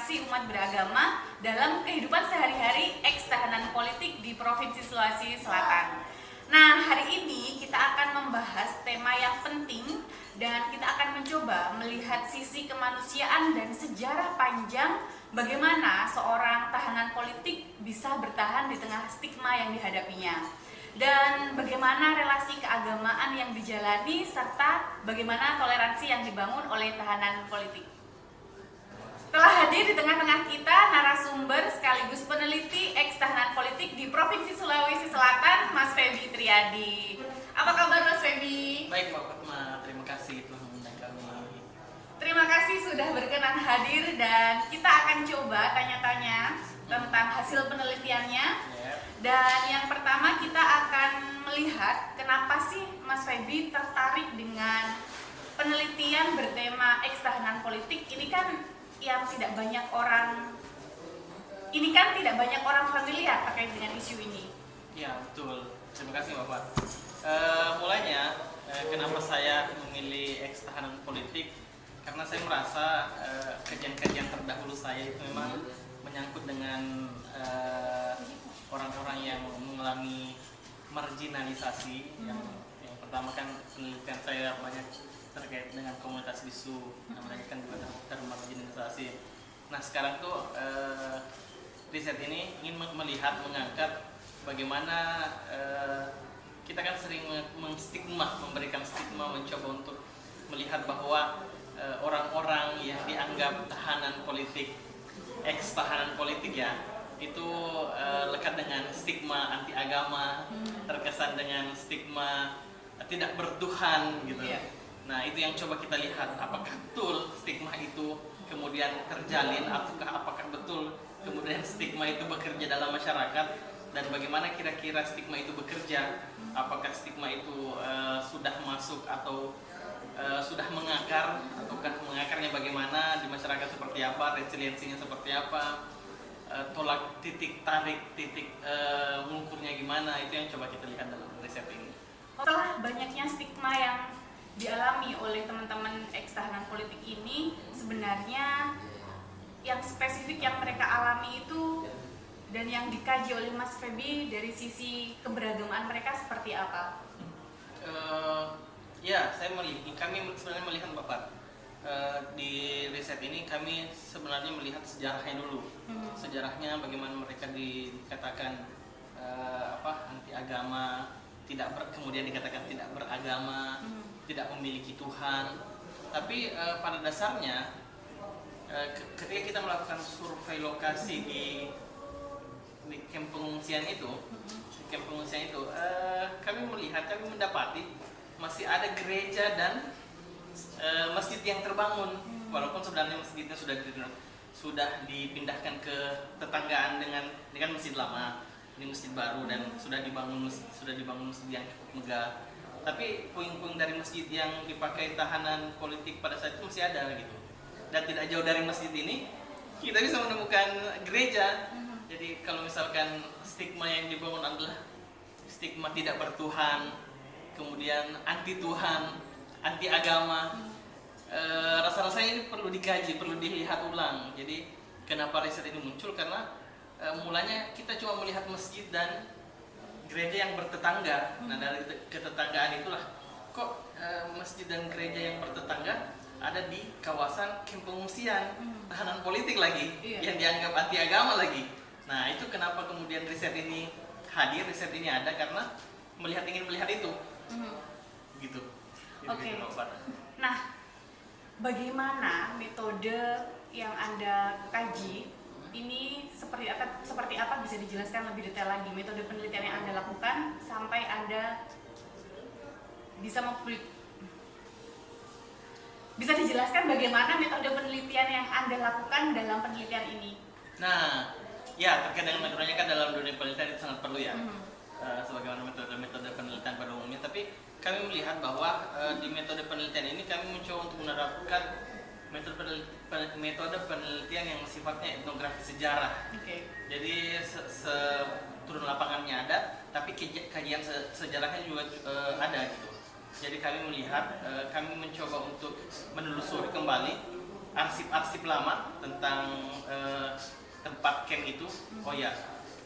interaksi umat beragama dalam kehidupan sehari-hari eks-tahanan politik di Provinsi Sulawesi Selatan. Nah, hari ini kita akan membahas tema yang penting dan kita akan mencoba melihat sisi kemanusiaan dan sejarah panjang bagaimana seorang tahanan politik bisa bertahan di tengah stigma yang dihadapinya. Dan bagaimana relasi keagamaan yang dijalani serta bagaimana toleransi yang dibangun oleh tahanan politik. Telah hadir di tengah-tengah kita narasumber sekaligus peneliti eks-tahanan politik di Provinsi Sulawesi Selatan, Mas Feby Triadi. Apa kabar Mas Feby? Baik Mbak Fatma, terima kasih telah mengundang kami. Terima kasih sudah berkenan hadir dan kita akan coba tanya-tanya tentang hasil penelitiannya. Dan yang pertama kita akan melihat kenapa sih Mas Feby tertarik dengan penelitian bertema eks-tahanan politik. Ini kan tidak banyak orang familiar terkait dengan isu ini. Ya betul, terima kasih Bapak. Mulanya kenapa saya memilih eks-tahanan politik, karena saya merasa kajian-kajian terdahulu saya itu memang menyangkut dengan orang-orang yang mengalami marginalisasi. Yang pertama kan penelitian saya banyak terkait dengan komunitas bisu, namanya kan juga termarginalisasi. Nah sekarang tuh riset ini ingin melihat, mengangkat bagaimana kita kan sering menstigma, memberikan stigma, mencoba untuk melihat bahwa orang-orang yang dianggap tahanan politik, eks-tahanan politik ya, itu lekat dengan stigma anti agama, terkesan dengan stigma tidak bertuhan gitu. Nah itu yang coba kita lihat, apakah betul stigma itu kemudian terjalin, apakah betul kemudian stigma itu bekerja dalam masyarakat, dan bagaimana kira-kira stigma itu bekerja, apakah stigma itu sudah masuk atau sudah mengakar, ataukah mengakarnya bagaimana di masyarakat seperti apa, resiliensinya seperti apa, tolak titik tarik, titik mengukurnya gimana, itu yang coba kita lihat dalam riset ini. Setelah banyaknya stigma yang dialami oleh teman-teman eks-tahanan politik ini, sebenarnya yang spesifik yang mereka alami itu dan yang dikaji oleh Mas Feby dari sisi keberagaman mereka seperti apa? Kami sebenarnya melihat Bapak, di riset ini kami sebenarnya melihat sejarahnya dulu. Sejarahnya bagaimana mereka dikatakan anti agama, kemudian dikatakan tidak beragama, tidak memiliki Tuhan. Tapi pada dasarnya ketika kita melakukan survei lokasi di kamp pengungsian itu, kami mendapati masih ada gereja dan masjid yang terbangun, walaupun sebenarnya masjidnya sudah dipindahkan ke tetanggaan dengan masjid lama. Ini masjid baru dan sudah dibangun masjid yang cukup megah. Tapi puing-puing dari masjid yang dipakai tahanan politik pada saat itu masih ada gitu. Dan tidak jauh dari masjid ini kita bisa menemukan gereja. Jadi kalau misalkan stigma yang dibangun adalah stigma tidak bertuhan, kemudian anti Tuhan, anti agama, rasa-rasanya ini perlu dikaji, perlu dilihat ulang. Jadi kenapa riset ini muncul? Karena mulanya kita cuma melihat masjid dan gereja yang bertetangga. Nah dari ketetanggaan itulah kok masjid dan gereja yang bertetangga ada di kawasan kamp pengungsian tahanan politik lagi, yang dianggap anti agama lagi. Nah itu kenapa kemudian riset ini hadir, riset ini ada karena ingin melihat itu. Gitu. Oke. Nah, bagaimana metode yang Anda kaji ini seperti apa bisa dijelaskan lebih detail lagi, metode penelitian yang Anda lakukan sampai Anda bisa dijelaskan bagaimana metode penelitian yang Anda lakukan dalam penelitian ini? Nah, ya terkait dengan metodenya kan dalam dunia penelitian itu sangat perlu ya. Sebagaimana metode penelitian pada umumnya, tapi kami melihat bahwa di metode penelitian ini kami mencoba untuk menerapkan metode penelitian yang sifatnya etnografi sejarah. Jadi turun lapangannya ada, tapi kajian sejarahnya juga ada gitu. Jadi kami melihat, kami mencoba untuk menelusuri kembali arsip-arsip lama tentang tempat camp itu. Oh ya,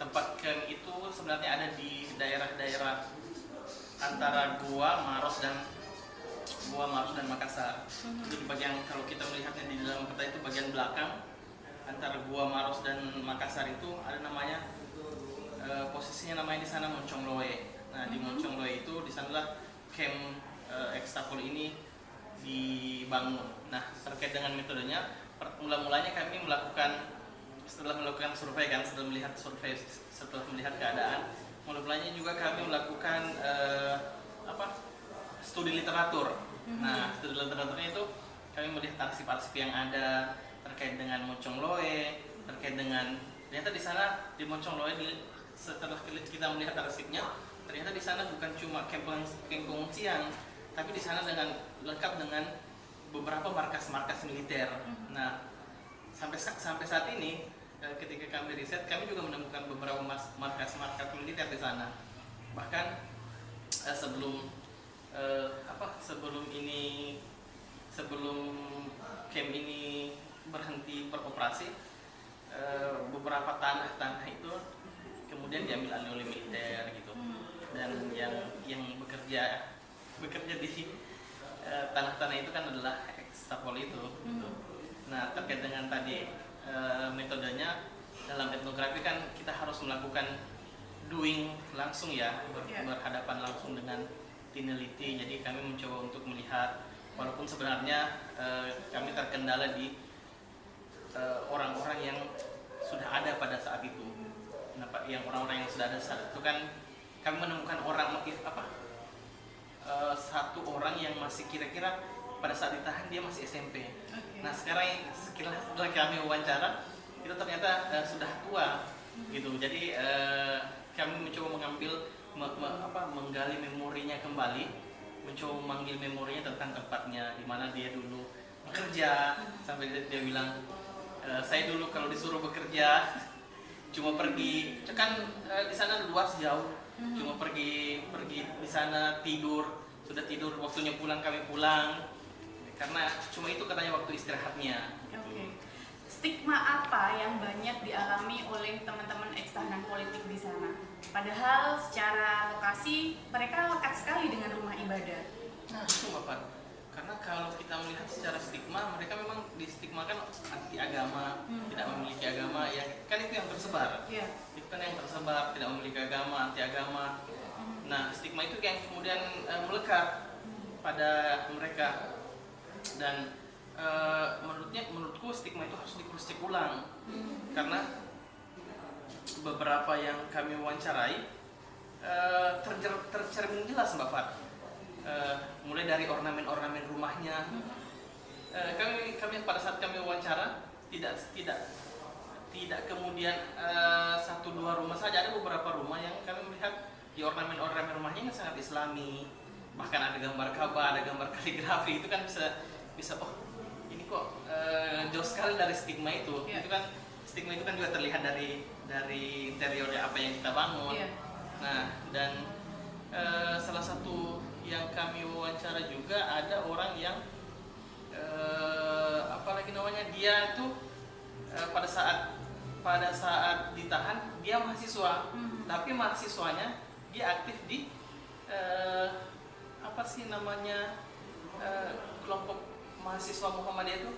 tempat camp itu sebenarnya ada di daerah-daerah antara Gua Maros dan Makassar. Itu di bagian, kalau kita melihatnya di dalam peta itu bagian belakang antara Gua Maros dan Makassar itu ada namanya, posisinya namanya di sana Moncong Loe. Nah, di Moncong Loe itu di sanalah camp Ekstapol ini dibangun. Nah, terkait dengan metodenya, mulanya kami setelah melakukan survei kan, setelah melihat keadaan, mulanya juga kami melakukan studi literatur. Nah, studi literaturnya itu kami melihat arsip-arsip yang ada terkait dengan Moncong Loe, terkait dengan ternyata di sana di Moncong Loe, setelah kita melihat arsipnya, ternyata di sana bukan cuma camp pengungsian, tapi di sana lengkap dengan beberapa markas-markas militer. Nah, sampai saat ini ketika kami riset, kami juga menemukan beberapa markas-markas militer di sana. Bahkan sebelum camp ini berhenti beroperasi, beberapa tanah itu kemudian diambil alih oleh militer gitu. Dan yang bekerja di tanah-tanah itu kan adalah Ekstapol itu gitu. Nah, terkait dengan tadi metodenya dalam etnografi kan kita harus melakukan doing langsung ya, berhadapan langsung dengan peneliti. Jadi kami mencoba untuk melihat, walaupun sebenarnya kami terkendala di orang-orang yang sudah ada pada saat itu. Nah, yang orang-orang yang sudah ada saat itu kan kami menemukan satu orang yang masih kira-kira pada saat ditahan dia masih SMP. Nah, sekarang setelah kami wawancara itu ternyata sudah tua gitu. Jadi kami mencoba menggali memorinya kembali, mencoba memanggil memorinya tentang tempatnya di mana dia dulu bekerja, sampai dia bilang, saya dulu kalau disuruh bekerja cuma pergi, kan di sana luas jauh, cuma pergi di sana tidur, sudah tidur waktunya pulang kami pulang, karena cuma itu katanya waktu istirahatnya. Stigma apa yang banyak dialami oleh teman-teman ekstahanan politik di sana? Padahal secara lokasi mereka lekat sekali dengan rumah ibadah. Nah, itu Bapak. Karena kalau kita melihat secara stigma, mereka memang distigmakan anti agama, tidak memiliki agama, ya kan itu yang tersebar. Itu kan yang tersebar, tidak memiliki agama, anti agama. Nah, stigma itu yang kemudian melekat pada mereka. Dan menurutku stigma itu harus di-cross check ulang. Karena beberapa yang kami wawancarai tercermin jelas Mbak Fat. Mulai dari ornamen-ornamen rumahnya. Kami pada saat kami wawancara tidak kemudian satu dua rumah saja, ada beberapa rumah yang kami melihat di ornamen-ornamen rumahnya yang sangat islami. Bahkan ada gambar Ka'bah, ada gambar kaligrafi, itu kan bisa oh ini kok jauh sekali dari stigma itu. Itu kan stigma itu kan juga terlihat dari interiornya apa yang kita bangun. Nah, dan salah satu yang kami wawancara juga ada orang yang dia tuh pada saat ditahan dia mahasiswa, tapi mahasiswanya dia aktif di kelompok mahasiswa Muhammadiyah itu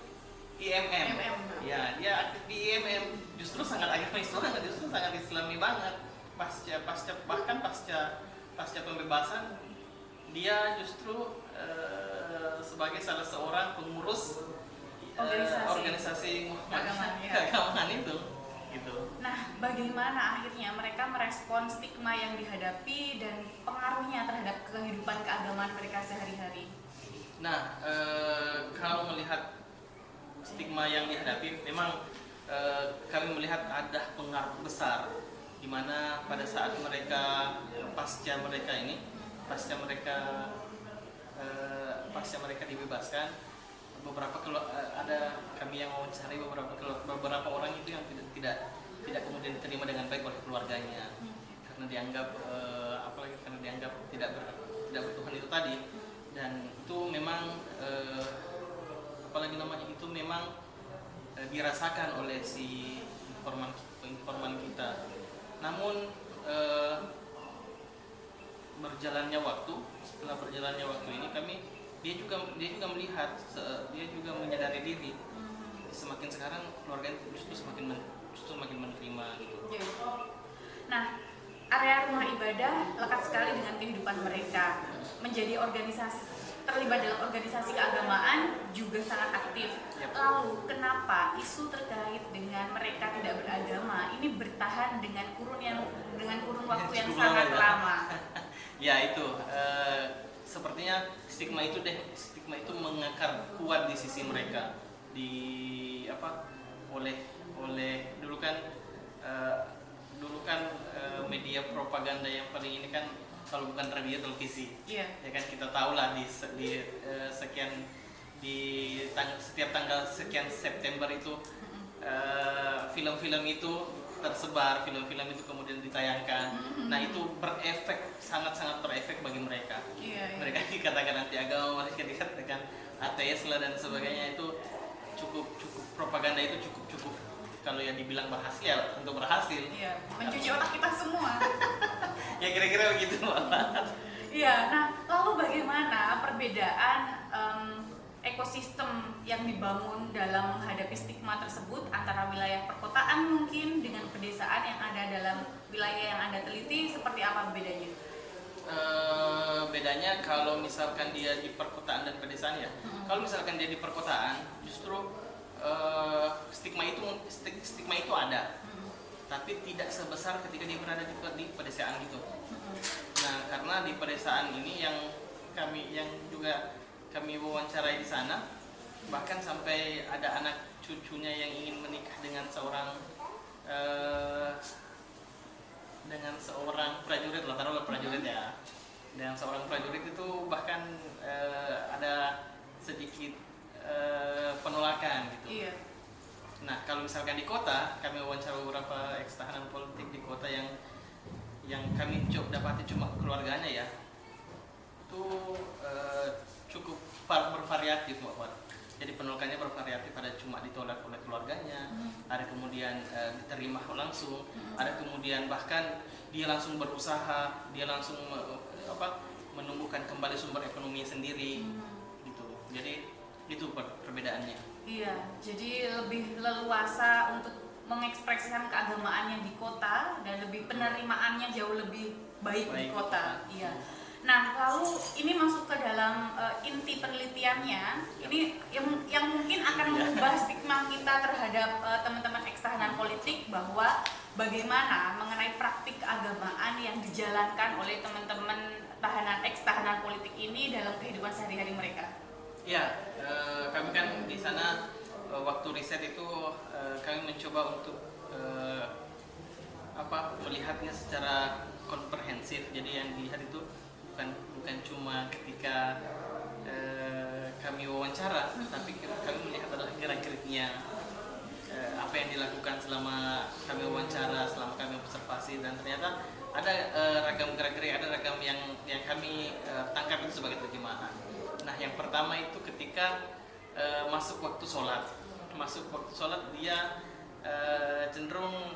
IMM. Ya, dia aktif di IMM, justru sangat agamis banget, justru sangat islami banget. Pasca pembebasan dia justru sebagai salah seorang pengurus organisasi keagamaan itu gitu. Nah, bagaimana akhirnya mereka merespon stigma yang dihadapi dan pengaruhnya terhadap kehidupan keagamaan mereka sehari-hari? Nah, kalau melihat stigma yang dihadapi, memang kami melihat ada pengaruh besar di mana pada saat pasca mereka dibebaskan, kami yang mewawancarai beberapa orang itu yang tidak kemudian diterima dengan baik oleh keluarganya, karena dianggap tidak bertuhan itu tadi. Dan itu memang apalagi namanya itu memang dirasakan oleh si informan kita. Namun setelah berjalannya waktu ini dia juga melihat, dia juga menyadari diri, semakin sekarang keluarga itu justru semakin menerima gitu. Nah, area rumah ibadah lekat sekali dengan kehidupan mereka. Terlibat dalam organisasi keagamaan juga sangat aktif. Lalu kenapa isu terkait dengan mereka tidak beragama ini bertahan dengan kurun waktu yang sangat lama? Ya itu, sepertinya stigma itu mengakar kuat di sisi mereka. Oleh dulu kan media propaganda yang paling ini kan kalau bukan radio, televisi. Ya kan, kita tahu lah setiap tanggal sekian September itu film-film itu tersebar, film-film itu kemudian ditayangkan. Nah, itu sangat-sangat berefek bagi mereka. Mereka dikatakan anti agama, mereka dikatakan ateis lah dan sebagainya. Itu cukup propaganda itu cukup kalau yang dibilang berhasil ya untuk berhasil. Mencuci otak kita semua. Ya kira-kira begitu. Nah lalu bagaimana perbedaan ekosistem yang dibangun dalam menghadapi stigma tersebut antara wilayah perkotaan mungkin dengan pedesaan yang ada dalam wilayah yang Anda teliti, seperti apa bedanya? Bedanya kalau misalkan dia di perkotaan dan pedesaan ya. Kalau misalkan dia di perkotaan justru stigma itu ada, tapi tidak sebesar ketika dia berada di pedesaan gitu. Nah, karena di pedesaan ini yang juga kami wawancarai di sana, bahkan sampai ada anak cucunya yang ingin menikah dengan seorang prajurit lah, taruhlah prajurit ya. Dengan seorang prajurit itu bahkan ada sedikit penolakan gitu. Nah, kalau misalkan di kota, kami wawancara beberapa ekstahanan politik di kota yang kami dapati cuma keluarganya ya, itu cukup bervariatif, Mbak. Jadi penolakannya bervariatif, ada cuma ditolak oleh keluarganya, ada kemudian diterima langsung, ada kemudian bahkan dia langsung berusaha, dia langsung menumbuhkan kembali sumber ekonomi sendiri gitu. Jadi itu perbedaannya. Jadi lebih leluasa untuk mengekspresikan keagamaannya di kota dan lebih penerimaannya jauh lebih baik di kota. Nah, lalu ini masuk ke dalam inti penelitiannya. Ini yang mungkin akan mengubah stigma kita terhadap teman-teman ekstahanan politik, bahwa bagaimana mengenai praktik keagamaan yang dijalankan oleh teman-teman ekstahanan politik ini dalam kehidupan sehari-hari mereka. Kami kan di sana waktu riset itu kami mencoba untuk melihatnya secara komprehensif. Jadi yang dilihat itu bukan cuma ketika kami wawancara, tapi kami melihat adalah gerak-geriknya, apa yang dilakukan selama kami wawancara, selama kami observasi, dan ternyata ada ragam gerak-gerik, ada ragam yang kami tangkap itu sebagai terjemahan. Nah, yang pertama itu ketika masuk waktu sholat dia cenderung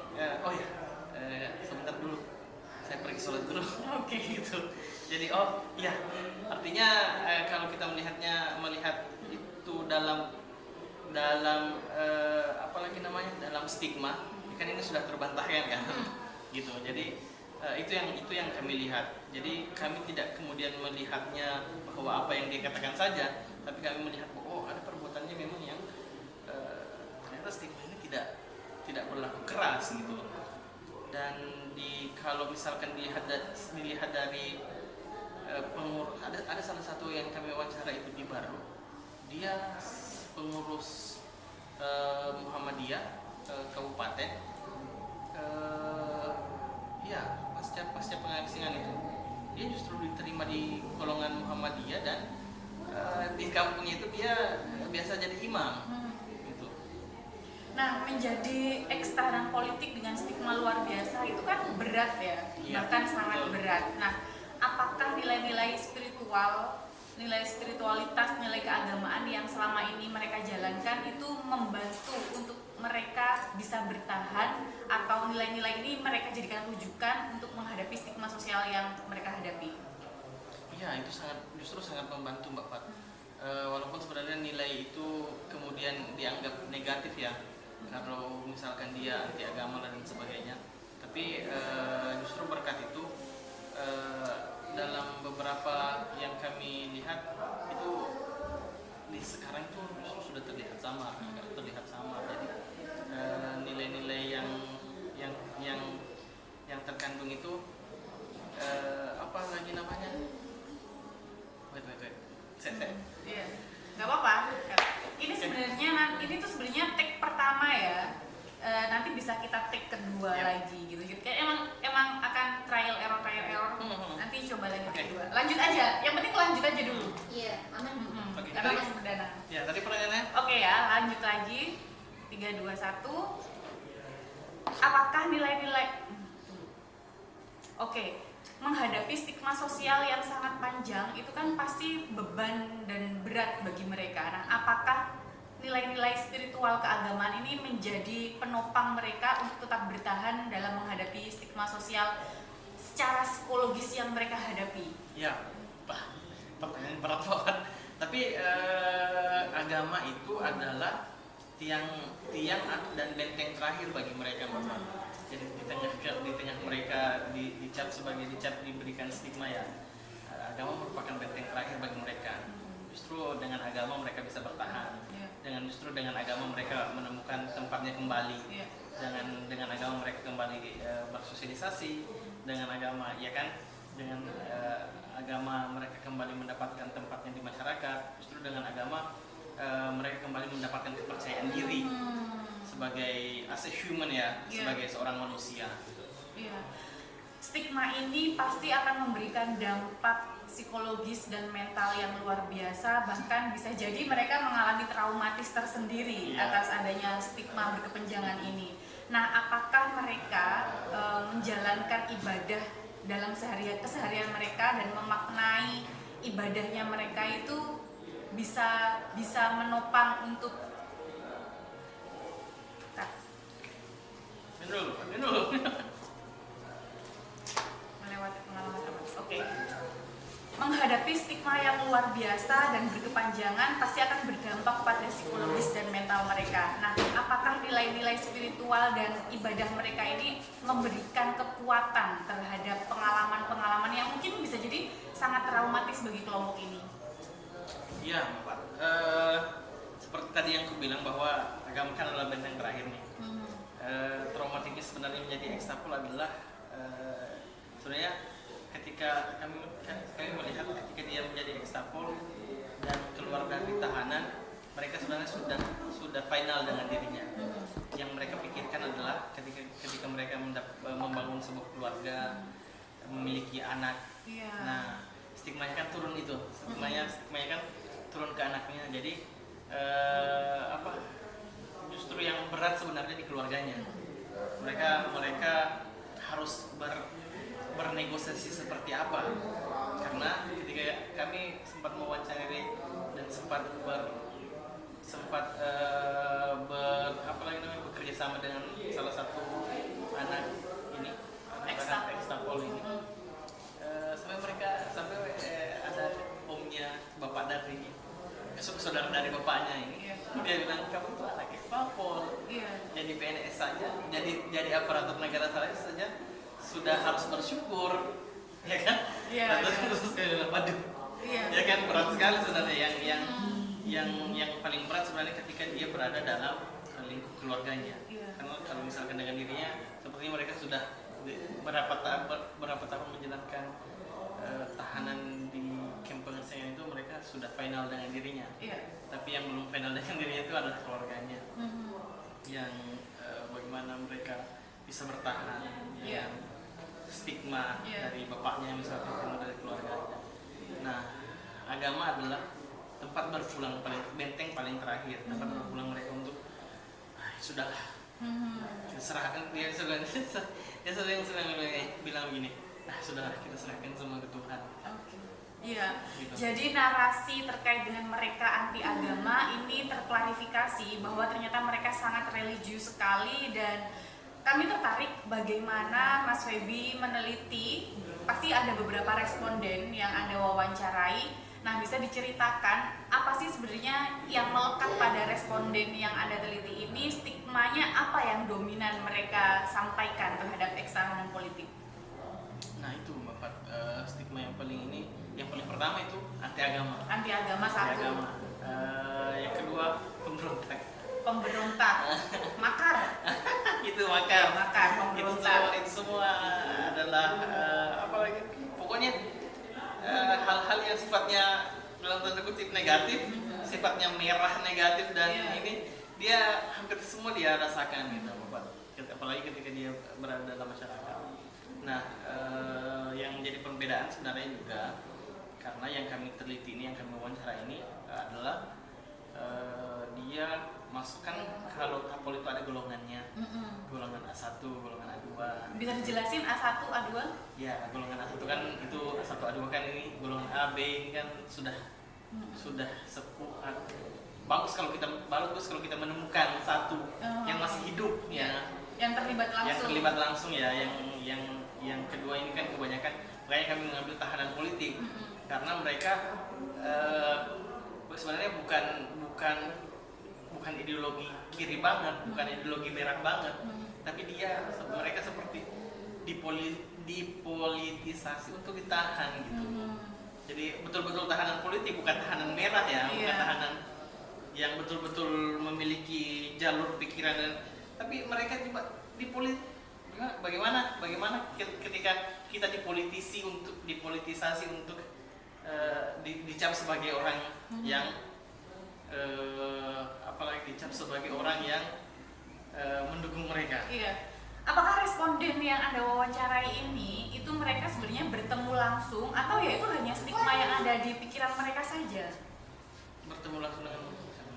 sebentar dulu, saya pergi sholat dulu. Gitu. Jadi artinya kalau kita melihat itu dalam dalam stigma, kan ini sudah terbantahkan kan. Gitu. Jadi itu yang kami lihat. Jadi kami tidak kemudian melihatnya bahwa apa yang dia katakan saja, tapi kami melihat bahwa ada perbuatannya memang yang ternyata stigma ini tidak berlaku keras gitu. Dan kalau misalkan dilihat dari pengurus, ada salah satu yang kami wawancara itu di Baru, dia pengurus Muhammadiyah kabupaten, pasca pengasingan itu dia justru diterima di golongan Muhammadiyah, dan di kampungnya itu dia biasa jadi imam. Gitu. Nah, menjadi ekstahanan politik dengan stigma luar biasa itu kan berat ya, bahkan sangat berat. Nah, apakah nilai-nilai spiritual, nilai spiritualitas, nilai keagamaan yang selama ini mereka jalankan itu membantu untuk mereka bisa bertahan, atau nilai-nilai ini mereka jadikan rujukan untuk menghadapi stigma sosial yang mereka hadapi? Iya, itu justru sangat membantu Mbak Fat. Walaupun sebenarnya nilai itu kemudian dianggap negatif ya, kalau misalkan dia anti agama dan sebagainya, tapi justru berkat itu dalam beberapa yang kami lihat itu di sekarang itu justru sudah terlihat sama, jadi nilai-nilai yang terkandung itu apa lagi namanya, wait saya Iya, nggak apa-apa. Ini sebenarnya ini tuh sebenarnya take pertama ya. Nanti bisa kita take kedua lagi gitu. Kayak emang akan trial error. Nanti coba lagi kedua. Lanjut aja. Yang penting lanjut aja dulu. Iya, aman. Oke, Karena masih perdana. ya tadi pertanyaannya. Oke ya, lanjut lagi. 3, 2, 1. Apakah nilai-nilai Oke, menghadapi stigma sosial yang sangat panjang itu kan pasti beban dan berat bagi mereka. Nah, apakah nilai-nilai spiritual keagamaan ini menjadi penopang mereka untuk tetap bertahan dalam menghadapi stigma sosial secara psikologis yang mereka hadapi? Ya, pertanyaan berat banget. Tapi agama itu adalah tiang dan benteng terakhir bagi mereka, Mbak. Jadi di tengah mereka diberikan stigma ya, agama merupakan benteng terakhir bagi mereka. Justru dengan agama mereka bisa bertahan. Justru dengan agama mereka menemukan tempatnya kembali. Dengan agama mereka kembali bersosialisasi. Dengan agama, ya kan, dengan agama mereka kembali mendapatkan tempatnya di masyarakat. Justru dengan agama mereka kembali mendapatkan kepercayaan diri sebagai as a human ya, sebagai seorang manusia. Stigma ini pasti akan memberikan dampak psikologis dan mental yang luar biasa, bahkan bisa jadi mereka mengalami traumatis tersendiri atas adanya stigma berkepanjangan ini. Nah, apakah mereka menjalankan ibadah dalam keseharian mereka dan memaknai ibadahnya mereka itu bisa menopang untuk melewati pengalaman apa? Oke. Menghadapi stigma yang luar biasa dan berkepanjangan pasti akan berdampak pada psikologis dan mental mereka. Nah, apakah nilai-nilai spiritual dan ibadah mereka ini memberikan kekuatan terhadap pengalaman-pengalaman yang mungkin bisa jadi sangat traumatis bagi kelompok ini? Iya, Pak. Seperti tadi yang aku bilang bahwa agama kan adalah benteng terakhir nih. Traumatiknya sebenarnya menjadi ekstapol adalah sebenarnya ketika kami melihat ketika dia menjadi ekstapol dan keluar dari tahanan, mereka sebenarnya sudah final dengan dirinya. Yang mereka pikirkan adalah ketika mereka membangun sebuah keluarga, memiliki anak. Nah, stigmanya kan turun itu. Stigmanya kan turun ke anaknya. Jadi justru yang berat sebenarnya di keluarganya. Mereka harus bernegosiasi seperti apa, karena ketika kami sempat mewawancarai dan sempat bekerja sama dengan salah satu anak ini, ekstapol ini, sampai ada omnya, bapak dari saudara dari bapaknya ini, dia bilang kamu tuh anak ekstapol, jadi PNS saja, jadi aparatur negara saja sudah harus bersyukur, ya kan? Terus waduh, ya kan, berat sekali sebenarnya. Yang paling berat sebenarnya ketika dia berada dalam lingkup keluarganya. Karena kalau misalkan dengan dirinya, sepertinya mereka sudah berapa tahun menjalankan tahanan di kamp pengungsian itu, mereka sudah final dengan dirinya. Tapi yang belum final dengan dirinya itu adalah keluarganya. Yang bagaimana mereka bisa bertahan. Stigma dari bapaknya misalnya, stigma dari keluarganya. Nah, agama adalah tempat berpulang benteng paling terakhir, tempat berpulang mereka untuk sudahlah, kita serahkan. Dia sering bilang begini, sudahlah, kita serahkan semua ke Tuhan. Iya, Gitu. jadi narasi terkait dengan mereka anti agama ini terklarifikasi bahwa ternyata mereka sangat religius sekali, dan kami tertarik bagaimana Mas Feby meneliti. Pasti ada beberapa responden yang Anda wawancarai. Nah, bisa diceritakan apa sih sebenarnya yang melekat pada responden yang Anda teliti ini, stigmanya apa yang dominan mereka sampaikan terhadap ekstahanan politik? Nah itu Mbak Fat, stigma yang paling pertama itu anti agama. Anti agama Anti satu, agama. Yang kedua pemberontak. pemberontak, makar, Itu makar. makar, pemberontak. Itu semua adalah apalagi pokoknya hal-hal yang sifatnya dalam tanda kutip negatif, sifatnya merah negatif, dan Iya. ini dia hampir semua dia rasakan gitu Bapak. Apalagi ketika dia berada dalam masyarakat. Nah, yang menjadi perbedaan sebenarnya juga karena yang kami teliti ini, yang kami wawancara ini adalah dia masukkan, kalau tapol itu ada golongannya, golongan A1, golongan A2. Bisa dijelasin A1, A2? Ya, golongan A1 kan itu A1 A2 kan, ini golongan A, B ini kan sudah sepuh. Bagus kalau kita menemukan satu yang masih hidup ya. Yang terlibat langsung. Yang terlibat langsung ya, yang kedua ini kan kebanyakan, makanya kami mengambil tahanan politik karena mereka sebenarnya bukan ideologi kiri banget, bukan ideologi merah banget, tapi mereka seperti dipolitisasi untuk ditahan gitu. Jadi betul-betul tahanan politik, bukan tahanan merah ya, bukan tahanan yang betul-betul memiliki jalur pikiran, tapi mereka juga bagaimana ketika kita dipolitisasi untuk dicap sebagai orang yang apalagi dicap sebagai orang yang mendukung mereka. Iya. Apakah responden yang Anda wawancarai ini itu mereka sebenarnya bertemu langsung, atau ya itu hanya stigma yang ada di pikiran mereka saja?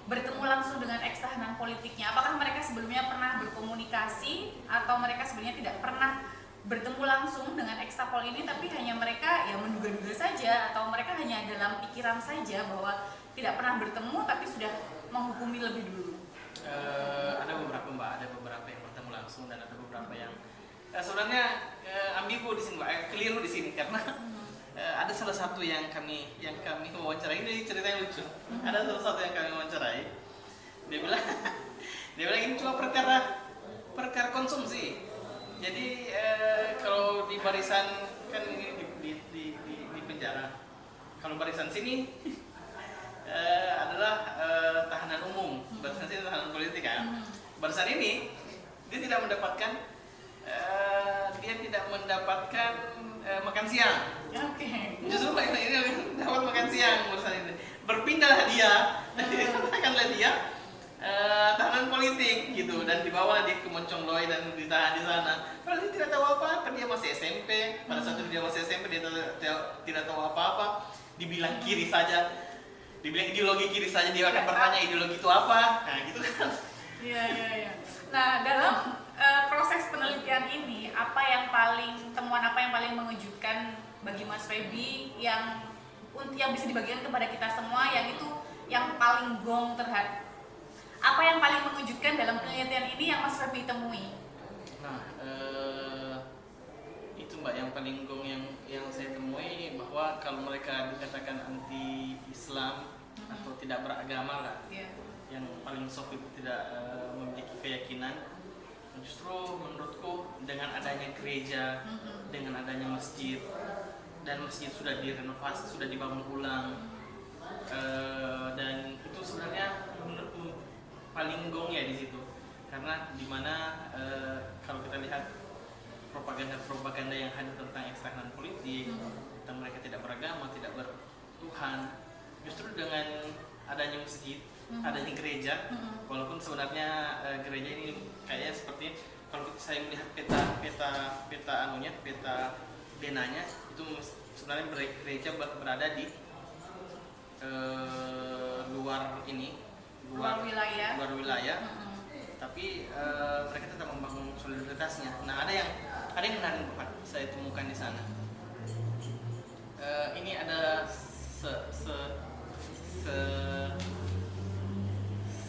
Bertemu langsung dengan ekstahanan politiknya. Apakah mereka sebelumnya pernah berkomunikasi, atau mereka sebenarnya tidak pernah bertemu langsung dengan ekstapol ini, tapi hanya mereka ya menduga-duga saja, atau mereka hanya dalam pikiran saja bahwa tidak pernah bertemu tapi sudah menghukumi lebih dulu? Ada beberapa Mbak, ada beberapa yang bertemu langsung dan ada beberapa yang sebenarnya ambigu di sini Mbak, keliru di sini karena ada salah satu yang kami wawancarai, ini cerita yang lucu. Ada salah satu yang kami wawancarai, dia bilang ini cuma perkara konsumsi. Jadi kalau di barisan kan ini di penjara, kalau barisan sini adalah tahanan umum, barisan sini tahanan politik kan. Barisan ini dia tidak mendapatkan makan siang. Oke. Justru ini dapat makan siang barisan ini. Berpindahlah dia, dikatakanlah dia tahanan politik gitu, dan dibawa dia ke Moncong Loi dan ditahan di sana. Padahal dia tidak tahu apa-apa, dia masih SMP. Pada saat itu dia masih SMP, dia tidak tahu apa-apa. Dibilang kiri saja, dibilang ideologi kiri saja, dia akan bertanya ideologi itu apa. Nah gitu kan. Iya. Nah, dalam proses penelitian ini, temuan apa yang paling mengejutkan bagi Mas Feby yang bisa dibagikan kepada kita semua, yang itu yang paling gong terhadap apa yang paling mengejutkan dalam penelitian ini yang Mas Feby temui? Nah, itu Mbak yang paling gong yang saya temui, bahwa kalau mereka dikatakan anti Islam atau tidak beragama lah, yang paling soft itu tidak memiliki keyakinan. Justru menurutku dengan adanya gereja, dengan adanya masjid, dan masjid sudah direnovasi, sudah dibangun ulang, dan itu sebenarnya menurutku paling gong ya di situ, karena dimana kalau kita lihat propaganda yang hadir tentang ekstahanan politik, tentang mereka tidak beragama, tidak bertuhan, justru dengan adanya masjid, adanya gereja, walaupun sebenarnya gereja ini kayaknya seperti, kalau saya melihat peta denanya itu sebenarnya gereja berada di luar wilayah, tapi mereka tetap membangun solidaritasnya. Nah, ada yang menarik Pak, saya temukan di sana. ini ada se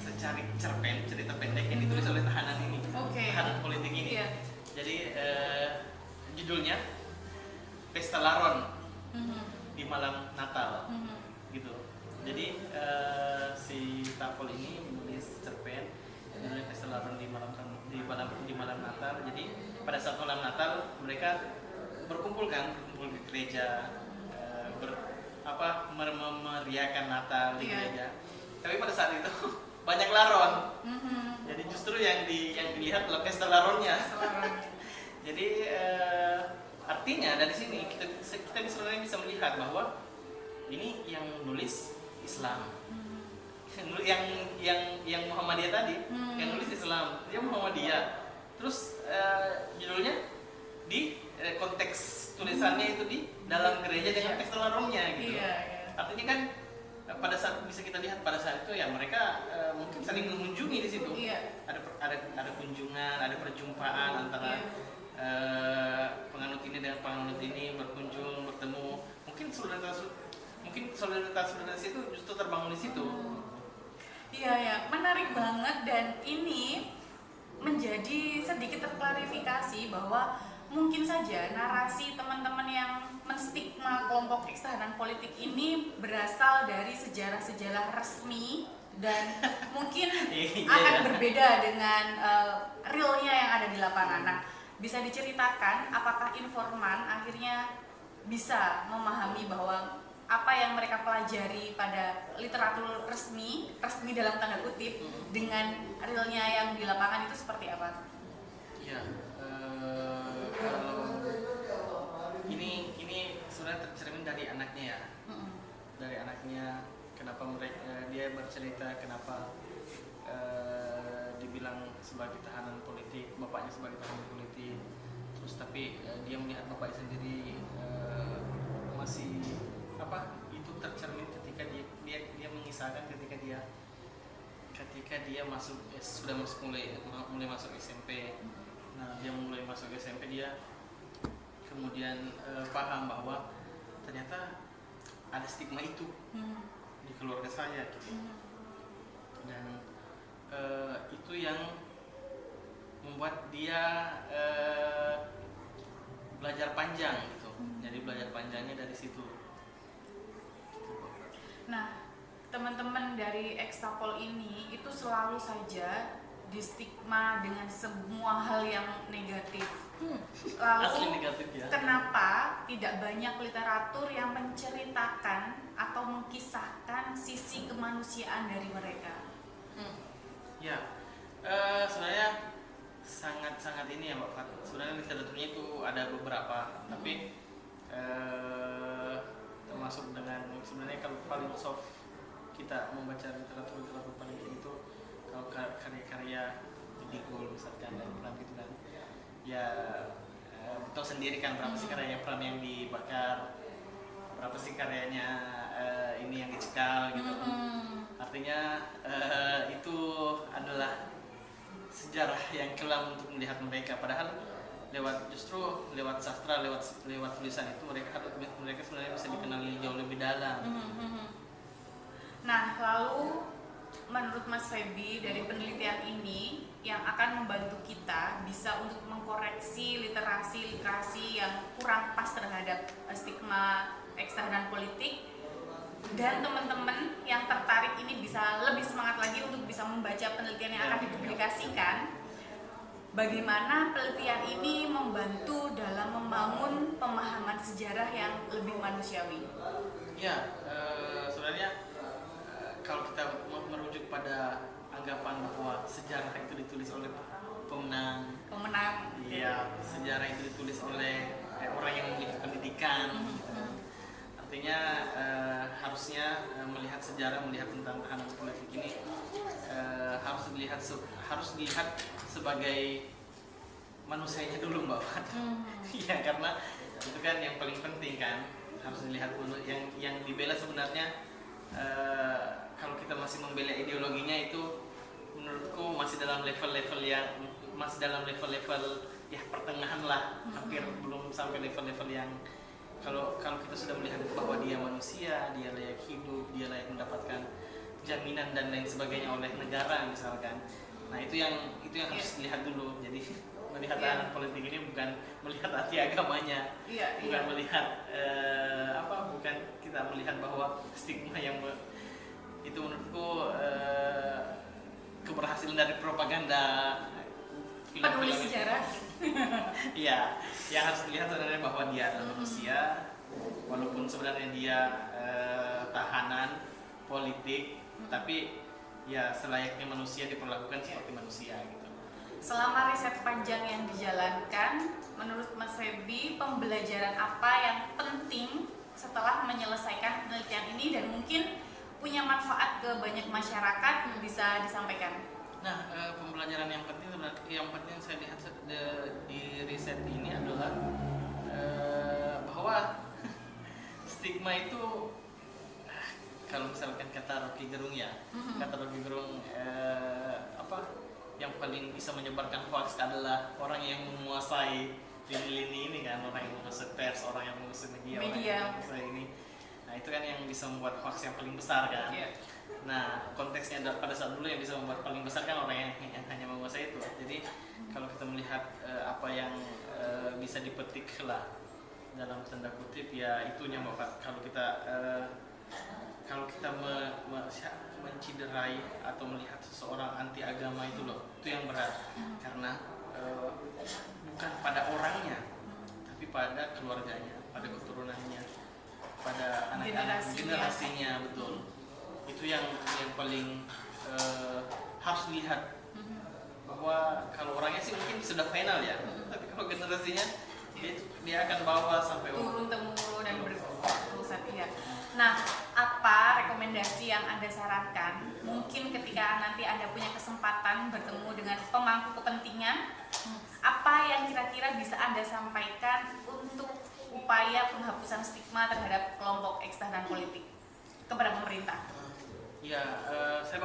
secari cerpen cerita pendek yang ditulis oleh tahanan ini, tahanan politik ini. Iya. Jadi judulnya Pesta Laron di Malam Natal, gitu. Jadi si Tapol ini menulis cerpen judulnya Pesta Laron di malam Natal. Jadi pada saat malam Natal mereka berkumpul ke gereja, memeriahkan Natal di gereja. Tapi pada saat itu banyak laron. Jadi justru yang dilihat adalah pesta laronnya. Jadi artinya dari sini kita sebenarnya bisa melihat bahwa ini yang nulis Islam. Yang Muhammadiyah tadi, yang nulis Islam, dia Muhammadiyah. Terus judulnya di konteks tulisannya itu di dalam gereja dengan pesta laronnya gitu. Artinya kan pada saat bisa kita lihat pada saat itu ya mereka mungkin saling mengunjungi di situ. Ada kunjungan, ada perjumpaan antara penganut ini dengan penganut ini, berkunjung, bertemu. Mungkin solidaritas itu justru terbangun di situ. Iya, menarik banget, dan ini menjadi sedikit terklarifikasi bahwa mungkin saja narasi teman-teman yang menstigma kelompok X tahanan politik ini berasal dari sejarah-sejarah resmi dan mungkin akan berbeda dengan realnya yang ada di lapangan. Nah, bisa diceritakan apakah informan akhirnya bisa memahami bahwa apa yang mereka pelajari pada literatur resmi dalam tanda kutip dengan realnya yang di lapangan itu seperti apa? Ya, kalau ini sebenarnya tercermin dari anaknya ya. Dari anaknya, kenapa dia bercerita kenapa dibilang sebagai tahanan politik, bapaknya sebagai tahanan politik. Terus tapi dia melihat bapaknya sendiri masih itu tercermin ketika dia mengisahkan ketika dia mulai masuk SMP. Nah, dia mulai masuk SMP, dia kemudian paham bahwa ternyata ada stigma itu di keluarga saya gitu. Dan itu yang membuat dia belajar panjang gitu. Jadi belajar panjangnya dari situ. Nah, teman-teman dari Ekstapol ini itu selalu saja distigma dengan semua hal yang negatif. Lalu negatif, ya. Kenapa tidak banyak literatur yang menceritakan atau mengisahkan sisi kemanusiaan dari mereka? Ya, sebenarnya sangat ini ya Mbak Fat. Sebenarnya literaturnya itu ada beberapa, tapi termasuk dengan sebenarnya kalau paling soft kita membaca literatur paling itu kalau karya-karya di Gol misalkan dan Pram gitu kan ya, tahu sendiri kan berapa sih karya Pram yang dibakar, berapa sih karyanya ini yang dicekal gitu. Artinya itu adalah sejarah yang kelam untuk melihat mereka, padahal lewat sastra, lewat tulisan itu mereka sebenarnya bisa dikenali jauh lebih dalam. Nah, lalu menurut Mas Feby dari penelitian ini yang akan membantu kita bisa untuk mengkoreksi literasi yang kurang pas terhadap stigma ekstahanan politik, dan teman-teman yang tertarik ini bisa lebih semangat lagi untuk bisa membaca penelitian yang akan dipublikasikan. Bagaimana penelitian ini membantu dalam membangun pemahaman sejarah yang lebih manusiawi? Ya, sebenarnya kalau kita merujuk pada anggapan bahwa sejarah itu ditulis oleh pemenang. Iya, sejarah itu ditulis oleh orang yang memiliki pendidikan. Artinya harusnya melihat sejarah, melihat tentang tahanan politik ini harus dilihat sebagai manusianya dulu Mbak Fat. Iya, karena itu kan yang paling penting kan, harus dilihat dulu yang dibela sebenarnya. Kalau kita masih membela ideologinya itu menurutku masih dalam level-level ya pertengahan lah, hampir belum sampai level-level yang kalau kita sudah melihat bahwa dia manusia, dia layak hidup, dia layak mendapatkan jaminan dan lain sebagainya oleh negara misalkan. Nah itu yang harus dilihat dulu. Jadi melihat tahanan politik ini bukan melihat arti agamanya, bukan melihat bukan kita melihat bahwa stigma yang itu menurutku keberhasilan dari propaganda penulis sejarah. Iya, yang harus dilihat sebenarnya bahwa dia adalah manusia, walaupun sebenarnya dia tahanan politik, tapi ya selayaknya manusia diperlakukan seperti manusia gitu. Selama riset panjang yang dijalankan, menurut Mas Febi, pembelajaran apa yang penting setelah menyelesaikan penelitian ini dan mungkin punya manfaat ke banyak masyarakat bisa disampaikan? Nah, pembelajaran yang penting saya lihat di riset ini adalah bahwa stigma itu, kalau misalkan kata Rocky Gerung yang paling bisa menyebarkan hoax adalah orang yang menguasai lini-lini ini kan, orang yang menguasai pers, orang yang menguasai media. Orang yang menguasai ini. Nah itu kan yang bisa membuat hoax yang paling besar kan. Nah konteksnya pada saat dulu yang bisa membuat paling besar kan orang yang hanya menguasai itu. Jadi kalau kita melihat apa yang bisa dipetik lah dalam tanda kutip ya itunya Bapak, kalau kita menciderai atau melihat seseorang anti agama itu loh, itu yang berat karena bukan pada orangnya tapi pada keluarganya, pada keturunannya, pada anak-anak generasinya, betul. Itu yang paling harus dilihat, bahwa kalau orangnya sih mungkin sudah final ya, tapi kalau generasinya dia akan bawa sampai turun temurun dan berterusan. Iya. Nah, apa rekomendasi yang Anda sarankan mungkin ketika nanti Anda punya kesempatan bertemu dengan pemangku kepentingan, apa yang kira-kira bisa Anda sampaikan untuk upaya penghapusan stigma terhadap kelompok ekstahanan politik kepada pemerintah? Ya, saya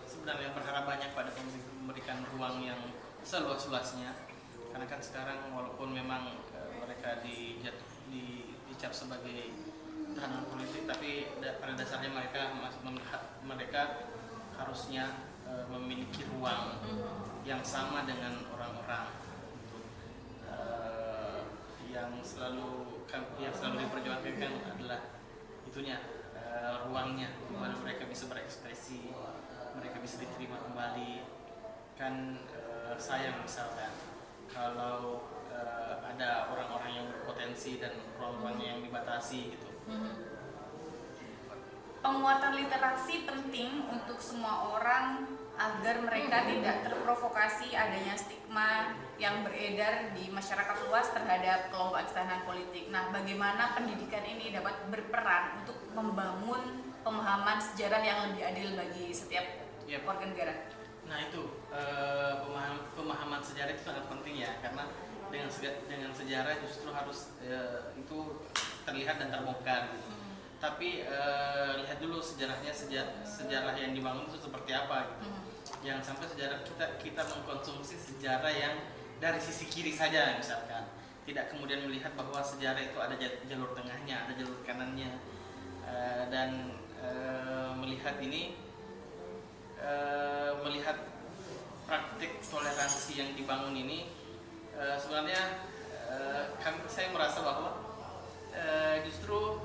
sebenarnya berharap banyak pada pemerintah memberikan ruang yang seluas-luasnya, karena kan sekarang walaupun memang mereka dicap sebagai tahanan politik, tapi pada dasarnya mereka harusnya memiliki ruang yang sama dengan orang-orang yang selalu diperjuangkan kan adalah itunya, ruangnya di mana mereka bisa berekspresi, mereka bisa diterima kembali. Kan sayang misalkan kalau ada orang-orang yang berpotensi dan ruang-ruangnya yang dibatasi gitu. Penguatan literasi penting untuk semua orang agar mereka tidak terprovokasi adanya stigma yang beredar di masyarakat luas terhadap kelompok ekstahanan politik. Nah, bagaimana pendidikan ini dapat berperan untuk membangun pemahaman sejarah yang lebih adil bagi setiap warga negara? Nah itu pemahaman sejarah itu sangat penting ya, karena dengan sejarah justru harus itu terlihat dan terbongkar. Tapi lihat dulu sejarah yang dibangun itu seperti apa gitu. Jangan sampai sejarah kita mengkonsumsi sejarah yang dari sisi kiri saja misalkan, tidak kemudian melihat bahwa sejarah itu ada jalur tengahnya, ada jalur kanannya, dan melihat praktik toleransi yang dibangun ini sebenarnya saya merasa bahwa justru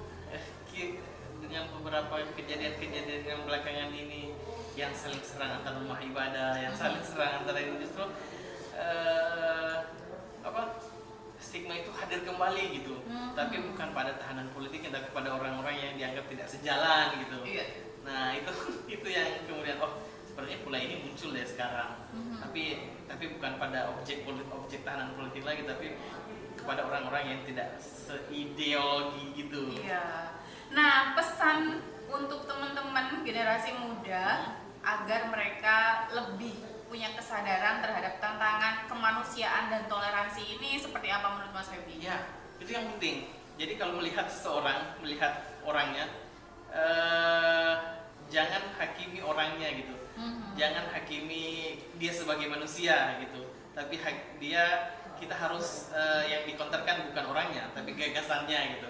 dengan beberapa kejadian-kejadian yang belakangan ini yang saling serang antar rumah ibadah, yang saling serang antara ini, justru stigma itu hadir kembali gitu. Tapi bukan pada tahanan politiknya, tapi pada orang-orang yang dianggap tidak sejalan gitu. Nah itu yang kemudian sepertinya pula ini muncul dari sekarang. Tapi bukan pada objek tahanan politik lagi, tapi kepada orang-orang yang tidak seideologi gitu. Iya. Nah, pesan untuk teman-teman generasi muda agar mereka lebih punya kesadaran terhadap tantangan kemanusiaan dan toleransi ini seperti apa menurut Mas Febi? Ya, itu yang penting. Jadi kalau melihat seseorang, melihat orangnya, jangan hakimi orangnya gitu. Jangan hakimi dia sebagai manusia gitu. Tapi dia kita harus yang dikonterkan bukan orangnya tapi gagasannya gitu.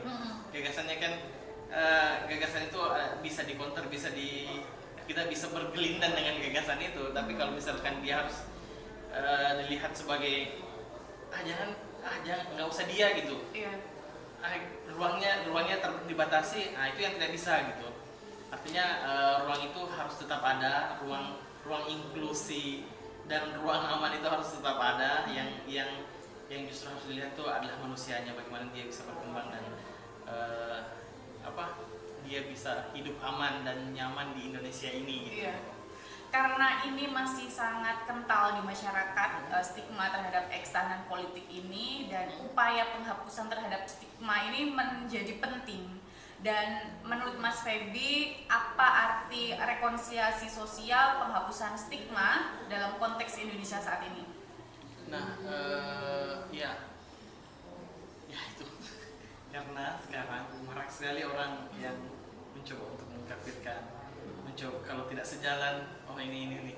Gagasannya kan gagasan itu bisa dikonter, kita bisa bergelindan dengan gagasan itu. Tapi kalau misalkan dia harus dilihat sebagai jangan nggak usah dia gitu. Ruangnya dibatasi, itu yang tidak bisa gitu. Artinya ruang itu harus tetap ada, ruang inklusi dan ruang aman itu harus tetap ada. Yang justru harus dilihat itu adalah manusianya, bagaimana dia bisa berkembang dan dia bisa hidup aman dan nyaman di Indonesia ini gitu. Iya. Karena ini masih sangat kental di masyarakat, stigma terhadap ekstahanan politik ini, dan upaya penghapusan terhadap stigma ini menjadi penting. Dan menurut Mas Feby, apa arti rekonsiliasi sosial penghapusan stigma dalam konteks Indonesia saat ini? Nah, ya itu karena sekarang marak sekali orang yang mencoba untuk mengkafirkan, mencoba kalau tidak sejalan, ini,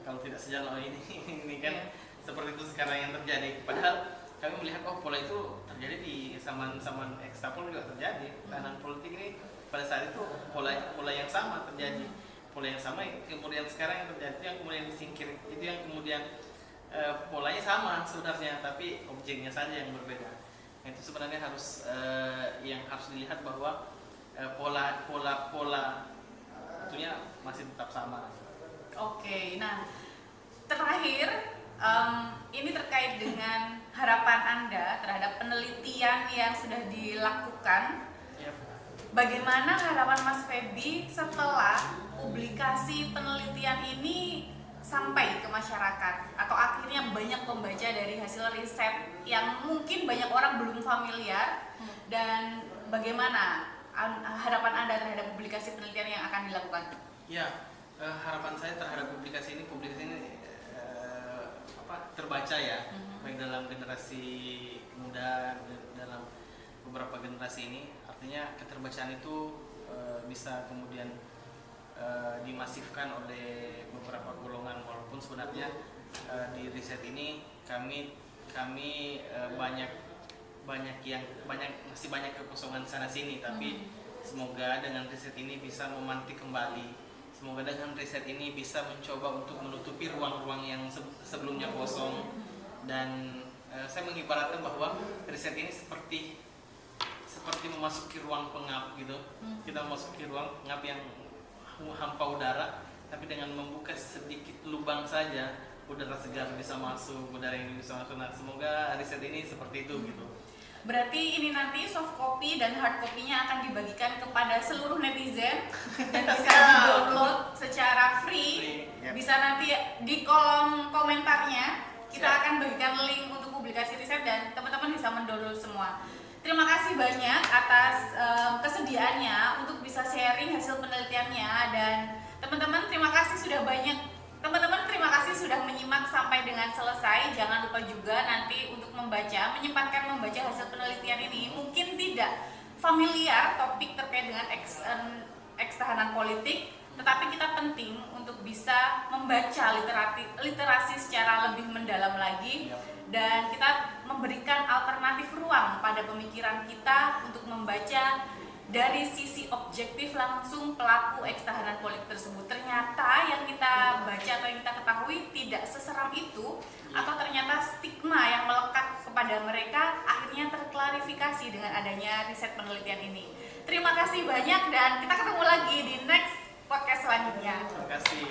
kalau tidak sejalan, ini kan seperti itu sekarang yang terjadi. Padahal kami melihat pola itu terjadi di zaman ekstapol juga terjadi. Tahanan politik ini pada saat itu pola yang sama terjadi, pola yang sama kemudian sekarang yang terjadi itu yang kemudian disingkir, itu yang kemudian polanya sama sebenarnya tapi objeknya saja yang berbeda. Itu sebenarnya harus yang harus dilihat bahwa pola itunya masih tetap sama. Oke, nah terakhir ini terkait dengan harapan Anda terhadap penelitian yang sudah dilakukan. Bagaimana harapan Mas Feby setelah publikasi penelitian ini sampai ke masyarakat atau akhirnya banyak pembaca dari hasil riset yang mungkin banyak orang belum familiar, dan bagaimana harapan Anda terhadap publikasi penelitian yang akan dilakukan? Ya, harapan saya terhadap publikasi ini terbaca ya, baik dalam generasi muda, dalam beberapa generasi ini. Artinya keterbacaan itu bisa kemudian dimasifkan oleh beberapa golongan, walaupun sebenarnya di riset ini kami masih banyak kekosongan sana sini, tapi semoga dengan riset ini bisa memantik kembali. Semoga dengan riset ini bisa mencoba untuk menutupi ruang-ruang yang sebelumnya kosong. Dan saya mengibaratkan bahwa riset ini seperti memasuki ruang pengap gitu. Kita memasuki ruang pengap yang hampa udara, tapi dengan membuka sedikit lubang saja udara segar bisa masuk, udara ini bisa masuk. Nah, semoga riset ini seperti itu gitu. Berarti ini nanti soft copy dan hard copy-nya akan dibagikan kepada seluruh netizen dan bisa di-download secara free. Bisa nanti di kolom komentarnya kita akan bagikan link untuk publikasi riset dan teman-teman bisa mendownload semua. Terima kasih banyak atas kesediaannya untuk bisa sharing hasil penelitiannya, dan teman-teman terima kasih sudah menyimak sampai dengan selesai. Jangan lupa juga nanti untuk menyempatkan membaca hasil penelitian ini. Mungkin tidak familiar topik terkait dengan ekstahanan politik, tetapi kita penting untuk bisa membaca literasi secara lebih mendalam lagi, dan kita memberikan alternatif ruang pada pemikiran kita untuk membaca dari sisi objektif langsung pelaku ekstahanan politik tersebut. Ternyata yang kita baca atau yang kita ketahui tidak seseram itu, atau ternyata stigma yang melekat kepada mereka akhirnya terklarifikasi dengan adanya riset penelitian ini. Terima kasih banyak dan kita ketemu lagi di next podcast selanjutnya. Terima kasih.